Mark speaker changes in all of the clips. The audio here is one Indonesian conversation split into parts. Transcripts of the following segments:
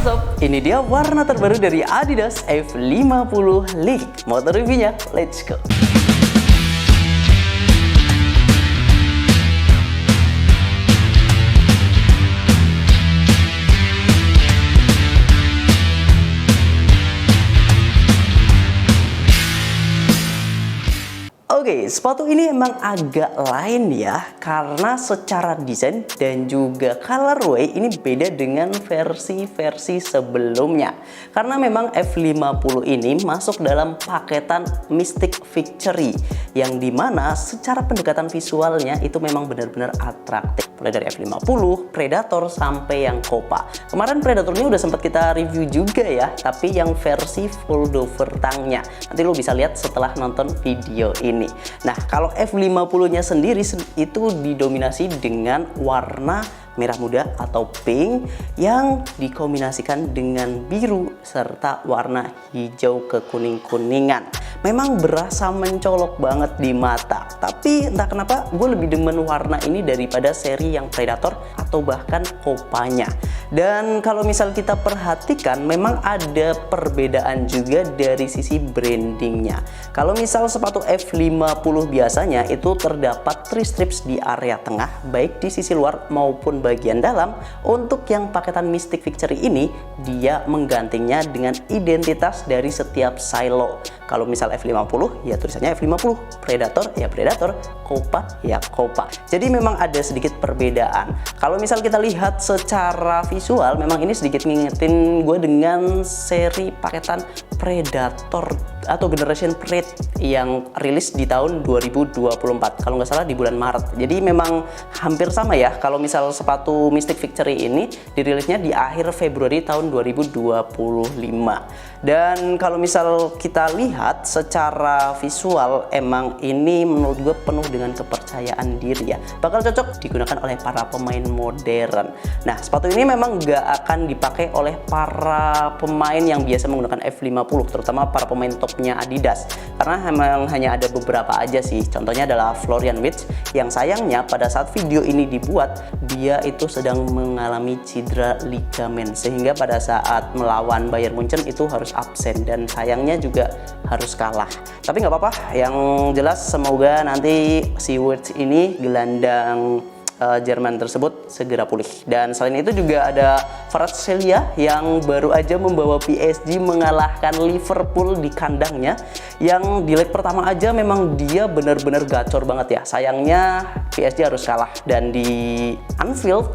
Speaker 1: Sob, ini dia warna terbaru dari Adidas F50 League. Motor reviewnya, let's go! Oke, sepatu ini emang agak lain ya, karena secara desain dan juga colorway ini beda dengan versi-versi sebelumnya. Karena memang F50 ini masuk dalam paketan Mystic Victory, yang dimana secara pendekatan visualnya itu memang benar-benar atraktif. Mulai dari F50, Predator, sampai yang Copa. Kemarin Predatornya udah sempat kita review juga ya, tapi yang versi foldover tangnya. Nanti lo bisa lihat setelah nonton video ini. Nah, kalau F50-nya sendiri itu didominasi dengan warna merah muda atau pink yang dikombinasikan dengan biru serta warna hijau kekuning-kuningan. Memang berasa mencolok banget di mata, tapi entah kenapa gue lebih demen warna ini daripada seri yang Predator atau bahkan Copanya. Dan kalau misal kita perhatikan, memang ada perbedaan juga dari sisi brandingnya. Kalau misal sepatu F50 biasanya itu terdapat 3 strips di area tengah, baik di sisi luar maupun bagian dalam. Untuk yang paketan Mystic Victory ini, dia menggantinya dengan identitas dari setiap silo. Kalau misal F50 ya tulisannya F50, Predator ya Predator, Copa ya Copa. Jadi memang ada sedikit perbedaan. Kalau misal kita lihat secara visual, memang ini sedikit ngingetin gue dengan seri paketan Predator atau Generation Pred yang rilis di tahun 2024, kalau nggak salah di bulan Maret. Jadi memang hampir sama ya. Kalau misal sepatu Mystic Victory ini dirilisnya di akhir Februari tahun 2025. Dan kalau misal kita lihat secara visual, emang ini menurut gue penuh dengan kepercayaan diri ya. Bakal cocok digunakan oleh para pemain modern. Nah, sepatu ini memang nggak akan dipakai oleh para pemain yang biasa menggunakan F50, terutama para pemain topnya Adidas. Karena memang hanya ada beberapa aja sih. Contohnya adalah Florian Wirtz, yang sayangnya pada saat video ini dibuat, dia itu sedang mengalami cedera ligamen. Sehingga pada saat melawan Bayern Munchen itu harus absen, dan sayangnya juga harus kalah. Tapi nggak apa-apa, yang jelas semoga nanti si Wirtz ini, gelandang Jerman tersebut, segera pulih. Dan selain itu juga ada Kvaratskhelia yang baru aja membawa PSG mengalahkan Liverpool di kandangnya, yang di leg pertama aja memang dia benar-benar gacor banget ya. Sayangnya PSG harus kalah, dan di Anfield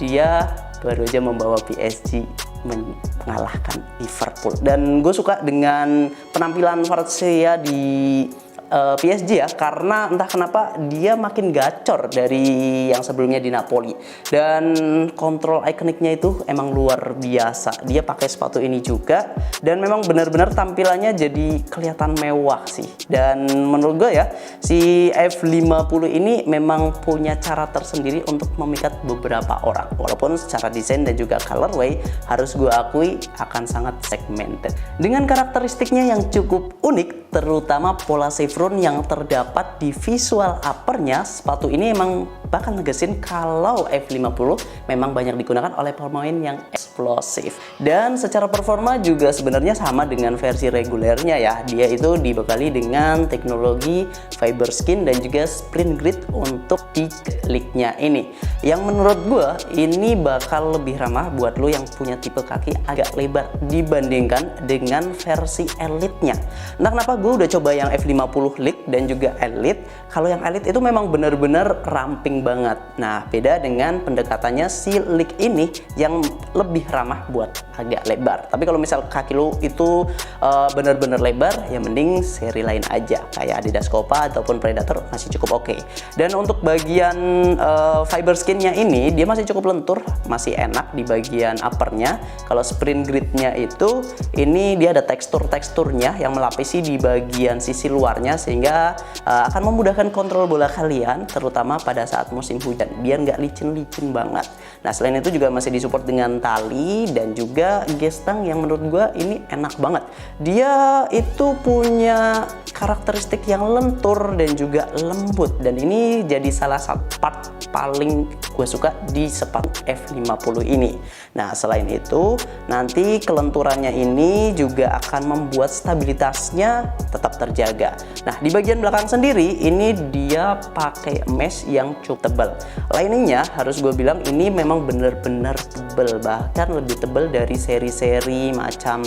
Speaker 1: dia baru aja membawa PSG mengalahkan Liverpool. Dan gue suka dengan penampilan Kvaratskhelia di PSG ya, karena entah kenapa dia makin gacor dari yang sebelumnya di Napoli. Dan kontrol ikoniknya itu emang luar biasa. Dia pakai sepatu ini juga, dan memang benar-benar tampilannya jadi kelihatan mewah sih. Dan menurut gue ya, si F50 ini memang punya cara tersendiri untuk memikat beberapa orang. Walaupun secara desain dan juga colorway harus gue akui akan sangat segmented. Dengan karakteristiknya yang cukup unik, terutama pola chevron yang terdapat di visual uppernya, sepatu ini emang bakal negesin kalau F50 memang banyak digunakan oleh pemain yang eksplosif. Dan secara performa juga sebenarnya sama dengan versi regulernya ya. Dia itu dibekali dengan teknologi fiber skin dan juga sprint grid untuk di kliknya ini, yang menurut gue ini bakal lebih ramah buat lo yang punya tipe kaki agak lebar dibandingkan dengan versi elite-nya. Entah kenapa gue udah coba yang F50 League dan juga Elite. Kalau yang Elite itu memang benar-benar ramping banget. Nah, beda dengan pendekatannya si League ini yang lebih ramah buat agak lebar. Tapi kalau misal kaki lo itu benar-benar lebar, ya mending seri lain aja kayak Adidas Copa ataupun Predator, masih cukup oke. Dan untuk bagian fiber skinnya ini dia masih cukup lentur, masih enak di bagian uppernya. Kalau sprint gridnya itu ini dia ada teksturnya yang melapisi di bagian sisi luarnya, sehingga akan memudahkan kontrol bola kalian, terutama pada saat saat musim hujan biar nggak licin-licin banget. Nah, selain itu juga masih disupport dengan tali dan juga gesang yang menurut gua ini enak banget. Dia itu punya karakteristik yang lentur dan juga lembut, dan ini jadi salah satu part paling gue suka di sepatu F50 ini. Nah, selain itu nanti kelenturannya ini juga akan membuat stabilitasnya tetap terjaga. Nah, di bagian belakang sendiri ini dia pakai mesh yang cukup tebal. Liningnya harus gue bilang ini memang benar-benar tebal, bahkan lebih tebal dari seri-seri macam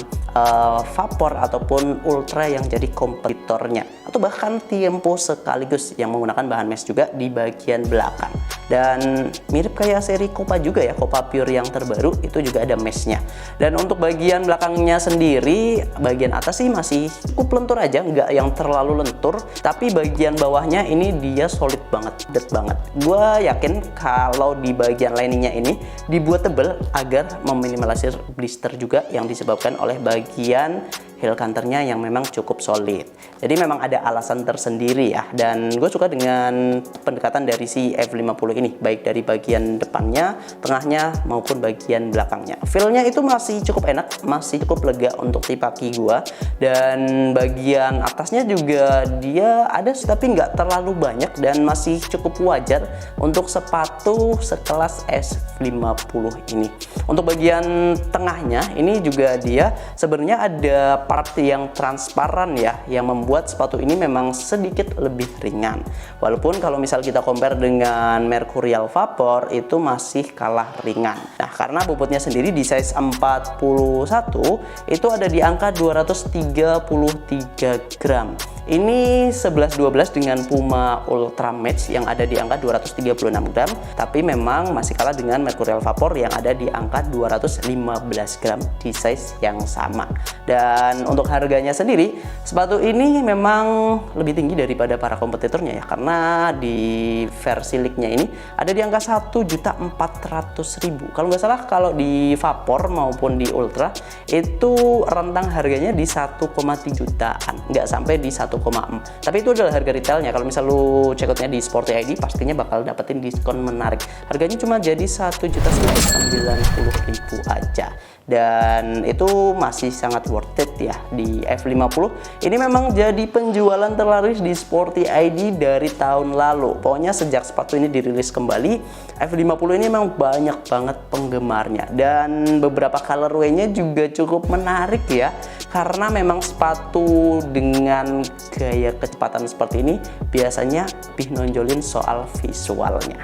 Speaker 1: Vapor ataupun Ultra yang jadi kompetitornya, atau bahkan Tiempo sekaligus yang menggunakan bahan mesh juga di bagian belakang. Dan mirip kayak seri Copa juga ya, Copa Pure yang terbaru itu juga ada meshnya. Dan untuk bagian belakangnya sendiri, bagian atas sih masih cukup lentur aja, nggak yang terlalu lentur, tapi bagian bawahnya ini dia solid banget, padat banget. Gue yakin kalau di bagian liningnya ini dibuat tebal agar meminimalisir blister juga yang disebabkan oleh bagian heel counternya yang memang cukup solid. Jadi memang ada alasan tersendiri ya, dan gue suka dengan pendekatan dari si F50 ini, baik dari bagian depannya, tengahnya maupun bagian belakangnya. Feel-nya itu masih cukup enak, masih cukup lega untuk di kaki gue, dan bagian atasnya juga dia ada tapi nggak terlalu banyak dan masih cukup wajar untuk sepatu sekelas S50 ini. Untuk bagian tengahnya ini juga dia sebenarnya ada part yang transparan ya, yang membuat sepatu ini memang sedikit lebih ringan. Walaupun kalau misal kita compare dengan Mercurial Vapor itu masih kalah ringan. Nah, karena bobotnya sendiri di size 41 itu ada di angka 233 gram. Ini 11-12 dengan Puma Ultra Match yang ada di angka 236 gram, tapi memang masih kalah dengan Mercurial Vapor yang ada di angka 215 gram di size yang sama. Dan untuk harganya sendiri, sepatu ini memang lebih tinggi daripada para kompetitornya ya, karena di versi League-nya ini ada di angka 1.400.000. Kalau nggak salah, kalau di Vapor maupun di Ultra itu rentang harganya di 1,3 jutaan, nggak sampai di 1,4. Tapi itu adalah harga retailnya. Kalau misal lu check outnya di Sporty ID, pastinya bakal dapetin diskon menarik. Harganya cuma jadi 1.190.000 aja, dan itu masih sangat worth it ya di F50. Ini memang jadi penjualan terlaris di Sporty ID dari tahun lalu. Pokoknya sejak sepatu ini dirilis kembali, F50 ini memang banyak banget penggemarnya, dan beberapa colorway-nya juga cukup menarik ya, karena memang sepatu dengan gaya kecepatan seperti ini biasanya lebih nonjolin soal visualnya.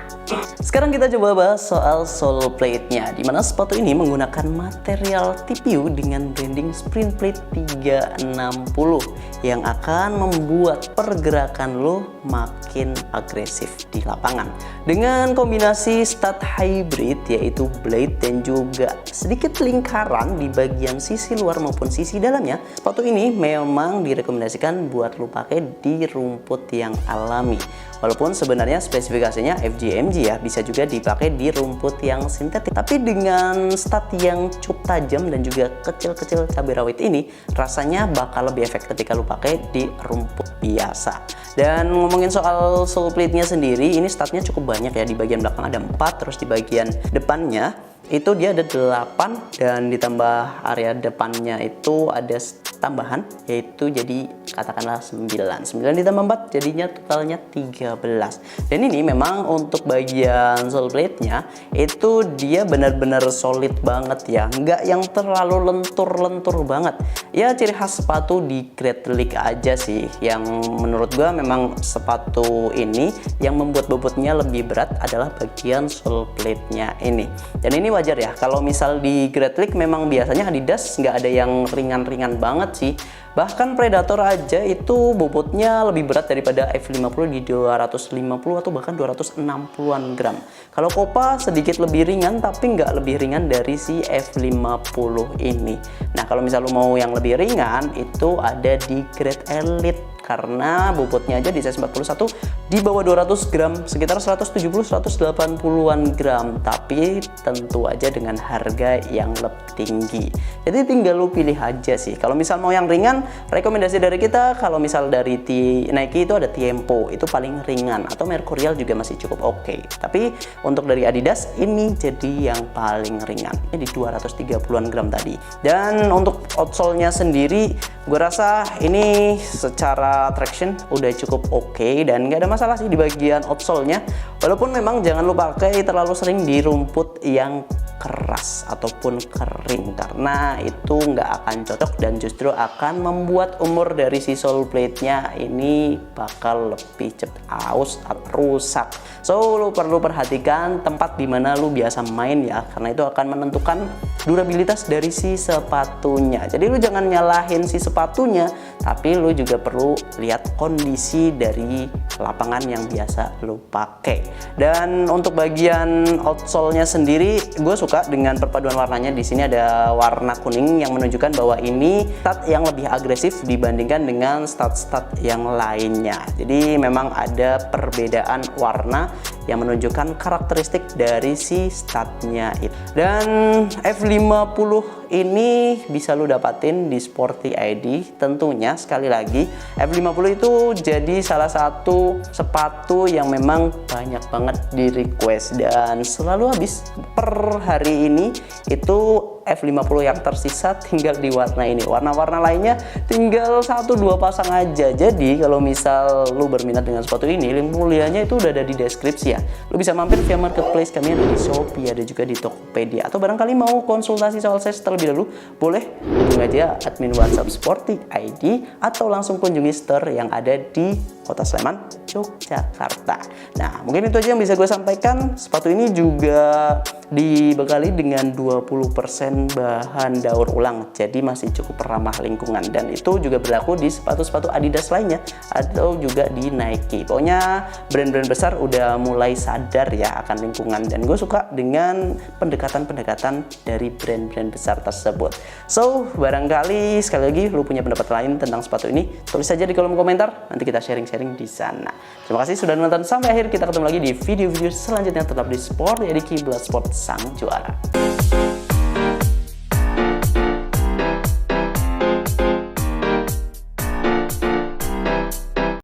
Speaker 1: Sekarang kita coba bahas soal sole plate-nya, dimana sepatu ini menggunakan material TPU dengan branding Sprint Plate 360 yang akan membuat pergerakan lo makin agresif di lapangan. Dengan kombinasi stud hybrid yaitu blade dan juga sedikit lingkaran di bagian sisi luar maupun sisi dalamnya, sepatu ini memang direkomendasikan buat lo pakai di rumput yang alami. Walaupun sebenarnya spesifikasinya FJMG ya, bisa juga dipakai di rumput yang sintetik. Tapi dengan stud yang cukup tajam dan juga kecil-kecil cabai rawit ini, rasanya bakal lebih efektif ketika lu pakai di rumput biasa. Dan ngomongin soal sole plate-nya sendiri, ini studnya cukup banyak ya. Di bagian belakang ada 4, terus di bagian depannya itu dia ada 8, dan ditambah area depannya itu ada tambahan, yaitu jadi katakanlah 9 ditambah 4 jadinya totalnya 13. Dan ini memang untuk bagian sole plate-nya itu dia benar-benar solid banget ya, nggak yang terlalu lentur-lentur banget ya. Ciri khas sepatu di Great League aja sih yang menurut gua memang sepatu ini yang membuat bobotnya lebih berat adalah bagian sole plate-nya ini. Dan ini wajar ya, kalau misal di Great League memang biasanya Adidas nggak ada yang ringan-ringan banget sih. Bahkan Predator aja itu bobotnya lebih berat daripada F50 di 250 atau bahkan 260-an gram. Kalau Copa sedikit lebih ringan, tapi nggak lebih ringan dari si F50 ini. Nah, kalau misal lu mau yang lebih ringan, itu ada di Great Elite karena bobotnya aja di size 41 di bawah 200 gram, sekitar 170-180-an gram, tapi tentu aja dengan harga yang lebih tinggi. Jadi tinggal lu pilih aja sih. Kalau misal mau yang ringan, rekomendasi dari kita kalau misal dari Nike itu ada Tiempo, itu paling ringan, atau Mercurial juga masih cukup oke. Tapi untuk dari Adidas ini jadi yang paling ringan, ini di 230-an gram tadi. Dan untuk outsole-nya sendiri, gue rasa ini secara traction udah cukup oke dan nggak ada masalah sih di bagian outsole-nya. Walaupun memang jangan lupa pakai terlalu sering di rumput yang keras ataupun kering, karena itu nggak akan cocok dan justru akan membuat umur dari si sole plate-nya ini bakal lebih cepat aus atau rusak. So lu perlu perhatikan tempat dimana lu biasa main ya, karena itu akan menentukan durabilitas dari si sepatunya. Jadi lu jangan nyalahin si sepatunya, tapi lu juga perlu lihat kondisi dari lapangan yang biasa lu pakai. Dan untuk bagian outsole-nya sendiri, gue suka dengan perpaduan warnanya. Di sini ada warna kuning yang menunjukkan bahwa ini stud yang lebih agresif dibandingkan dengan stud-stud yang lainnya. Jadi memang ada perbedaan warna yang menunjukkan karakteristik dari si studnya itu. Dan F50 ini bisa lu dapatin di Sporty ID. Tentunya sekali lagi F50 itu jadi salah satu sepatu yang memang banyak banget di request dan selalu habis. Per hari ini itu F50 yang tersisa tinggal di warna ini. Warna-warna lainnya tinggal 1-2 pasang aja. Jadi kalau misal lu berminat dengan sepatu ini, link mulianya itu udah ada di deskripsi ya. Lu bisa mampir via marketplace kami, ada di Shopee, ada juga di Tokopedia. Atau barangkali mau konsultasi soal size terlebih dahulu, boleh hubungi aja admin WhatsApp Sporty ID atau langsung kunjungi store yang ada di Kota Sleman, Yogyakarta. Nah, mungkin itu aja yang bisa gue sampaikan. Sepatu ini juga dibekali dengan 20% bahan daur ulang, jadi masih cukup ramah lingkungan, dan itu juga berlaku di sepatu-sepatu Adidas lainnya atau juga di Nike. Pokoknya brand-brand besar udah mulai sadar ya akan lingkungan, dan gue suka dengan pendekatan-pendekatan dari brand-brand besar tersebut. So, barangkali sekali lagi lu punya pendapat lain tentang sepatu ini, tulis saja di kolom komentar, nanti kita sharing-sharing di sana. Terima kasih sudah nonton sampai akhir. Kita ketemu lagi di video-video selanjutnya, tetap di Sport, ya di Kiblat Sport sang juara.